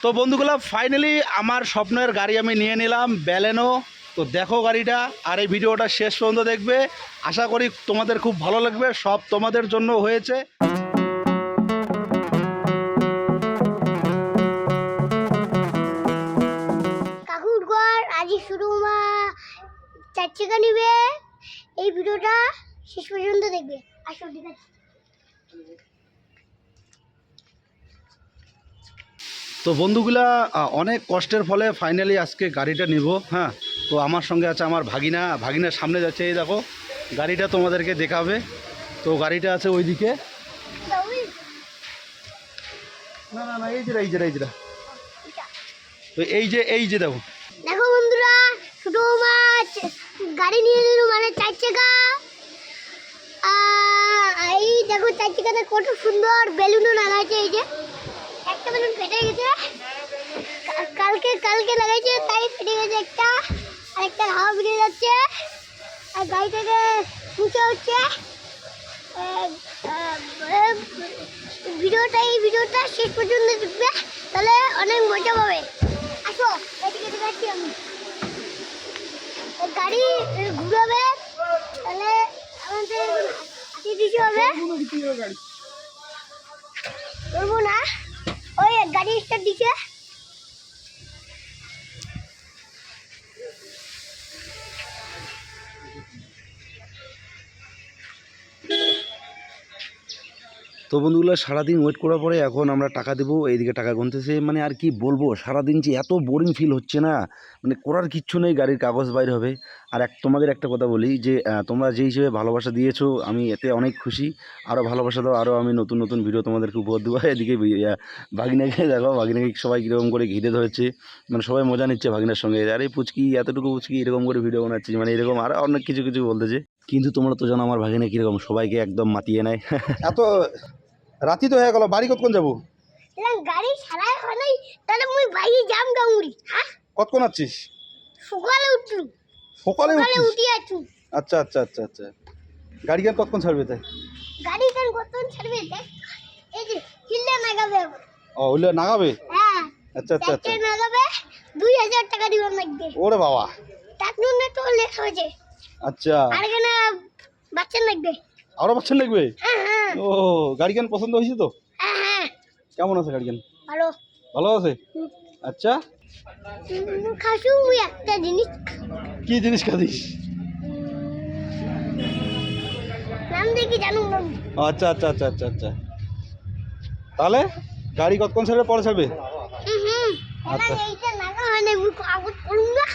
তো বন্ধুগুলো ফাইনালি আমার স্বপ্নের গাড়ি আমি নিয়ে নিলাম ব্যালেনো। তো দেখো গাড়িটা, আর এই ভিডিওটা শেষ পর্যন্ত দেখবে, আশা করি তোমাদের খুব ভালো লাগবে, সব তোমাদের জন্য হয়েছে। কাকুর ঘর আজই শুরু মা 4 চাকা নিবে, এই ভিডিওটা শেষ পর্যন্ত দেখবে। আসো ঠিক আছে। তো বন্ধুগুলা অনেক কষ্টের ফলে ফাইনালি আজকে গাড়িটা নিব। হ্যাঁ, তো আমার সঙ্গে আছে আমার ভাগিনার সামনে যাচ্ছে, এই দেখো গাড়িটা তোমাদেরকে দেখাবে। তো গাড়িটা আছে ওইদিকে, না না না এই যে তো এই যে দেখো দেখো বন্ধুরা, শুধু মাছ গাড়ি নিয়ে নিল মানে 4 চাকা। এই দেখো 4 চাকাটা কত সুন্দর বেলুনও লাগাইছে। এই যে একটা বেলুন ফেটে গেছে, কালকে লাগাইছে তাই ফেটে গেছে একটা, আর একটা হাওয়া বেরিয়ে যাচ্ছে, আর গাড়িটাকে মুছে হচ্ছে। ভিডিওটা শেষ পর্যন্ত দেখবে, তাহলে অনেক মজা পাবে। আসো এদিকে দেখাচ্ছি আমি। গাড়ি ঘুরাবে, তাহলে আমাদের হাতে দিতে হবে। করবো না, ওই গাড়ি স্টার্ট দিচ্ছে। তো বন্ধুগুলো সারাদিন ওয়েট করার পরে এখন আমরা টাকা দেবো, এইদিকে টাকা গুনতেছে। মানে আর কি বলবো, সারাদিন যে এত বোরিং ফিল হচ্ছে না, মানে করার কিচ্ছু নেই, গাড়ির কাগজ বাইর হবে। আর তোমাদের একটা কথা বলি যে তোমরা যেই হিসেবে ভালোবাসা দিয়েছো আমি এতে অনেক খুশি। আরও ভালোবাসা দাও, আরও আমি নতুন নতুন ভিডিও তোমাদেরকে উপহার দেবো। এদিকে ভাগিনাকে দেখো, ভাগিনাকে সবাই কীরকম করে ঘিরে ধরেছে, মানে সবাই মজা নিচ্ছে ভাগিনার সঙ্গে। আরে পুচকি এতটুকু পুচকি এরকম করে ভিডিও বানাচ্ছি, মানে এরকম আরও অনেক কিছু কিছু বলতেছে। কিন্তু তোমরা তো জানো আমার ভাগিনা কীরকম, সবাইকে একদম মাতিয়ে নেয়। এত রাতি তো হয়ে গেল, বাড়ি কতক্ষণ যাবো? গাড়ি সারাই হয় নাই, তাহলে মুই বাইরে যাম গাউরি। হ্যাঁ, কতক্ষণ আছিস? সকালে উঠলু, সকালে উঠি আছু। আচ্ছা আচ্ছা আচ্ছা আচ্ছা, গাড়ি কেন কতক্ষণ ছাড়বে তাই? গাড়ি কেন কতক্ষণ ছাড়বে দেখ, এই যে হিললে নাগাবে। ও ওইলে নাগাবে? হ্যাঁ আচ্ছা আচ্ছা আচ্ছা, নাগাবে 2000 টাকা দিবার লাগবে। ওরে বাবা, টাকা না তো লেট হয়েছে। আচ্ছা, আর কেন বাচ্চা লাগবে? আরো বাচ্চা লাগবে? হ্যাঁ হ্যাঁ ও গাড়ি কেন পছন্দ হয়েছে তো? হ্যাঁ হ্যাঁ, কেমন আছে গাড়ি কেন? ভালো ভালো আছে। আচ্ছা, খাসু মুই একটা জিনিস। কি জিনিস খাদিস? নাম দেখি জানো না। আচ্ছা আচ্ছা আচ্ছা আচ্ছা আচ্ছা, তাহলে গাড়ি কতক্ষণ ছাড়বে, পরে ছাড়বে? আচ্ছা, এইটা নাগা হয় না, মুই কাগজ করুম না,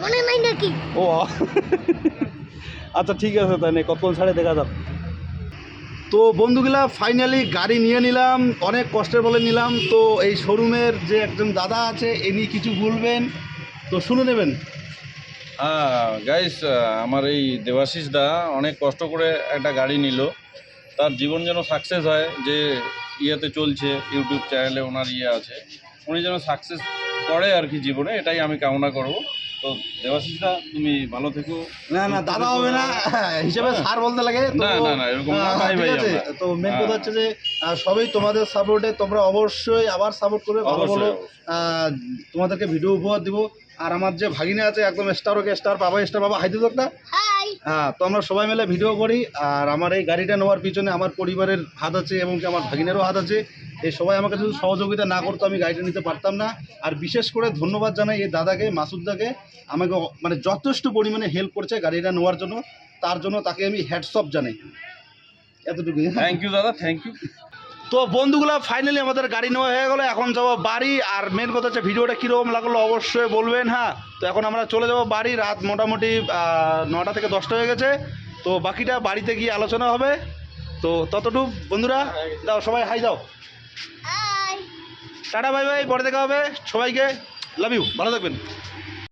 মনে নাই নাকি? ও আচ্ছা ঠিক আছে, তাই কতক্ষণ ছাড়ে দেখা যাক। তো বন্ধুগুলা ফাইনালি গাড়ি নিয়ে নিলাম, অনেক কষ্টের বলে নিলাম। তো এই শোরুমের যে একজন দাদা আছে ইনি কিছু বলবেন, তো শুনে নেবেন। হ্যাঁ গাইস, আমার এই দেবাশিস দা অনেক কষ্ট করে একটা গাড়ি নিল, তার জীবন যেন সাকসেস হয়, যে ইয়েতে চলছে ইউটিউব চ্যানেলে ওনার আছে, উনি যেন সাকসেস করে আর কি জীবনে, এটাই আমি কামনা করব। তো দেবাশিস দা তুমি ভালো থেকো। না না দাদা হবে না, হিসেবে স্যার বলতে লাগে। না না না এরকম না ভাই ভাই ঠিক আছে। তো মেন কথা হচ্ছে যে সবই তোমাদের সাপোর্টে, তোমরা অবশ্যই আবার সাপোর্ট করবে, ভালো বলো, তোমাদেরকে ভিডিও উপহার দিব। আর আমার যে ভাগিনা আছে একদম স্টার বাবা হাই দিত একটা। হ্যাঁ, তো আমরা সবাই মিলে ভিডিও করি। আর আমার এই গাড়িটা নেওয়ার পিছনে আমার পরিবারের হাত আছে এবং কি আমার ভাগিনেরও হাত আছে। এই সবাই আমাকে যদি সহযোগিতা না করতো আমি গাড়িটা নিতে পারতাম না। আর বিশেষ করে ধন্যবাদ জানাই এই দাদাকে, মাসুদদাকে, আমাকে মানে যথেষ্ট পরিমাণে হেল্প করছে গাড়িটা নেওয়ার জন্য। তার জন্য তাকে আমি হ্যাটসঅপ জানাই। এতটুকুই। থ্যাংক ইউ দাদা, থ্যাংক ইউ। তো বন্ধুগুলো ফাইনালি আমাদের গাড়ি নেওয়া হয়ে গেলো, এখন যাবো বাড়ি। আর মেন কথা হচ্ছে ভিডিওটা কীরকম লাগলো অবশ্যই বলবেন। হ্যাঁ, তো এখন আমরা চলে যাব বাড়ি, রাত মোটামুটি 9টা থেকে 10টা হয়ে গেছে। তো বাকিটা বাড়িতে গিয়ে আলোচনা হবে। তো ততটুকু বন্ধুরা, দাও সবাই হাই দাও, টাটা বাই বাই, পরে দেখা হবে। সবাইকে লাভ ইউ, ভালো থাকবেন।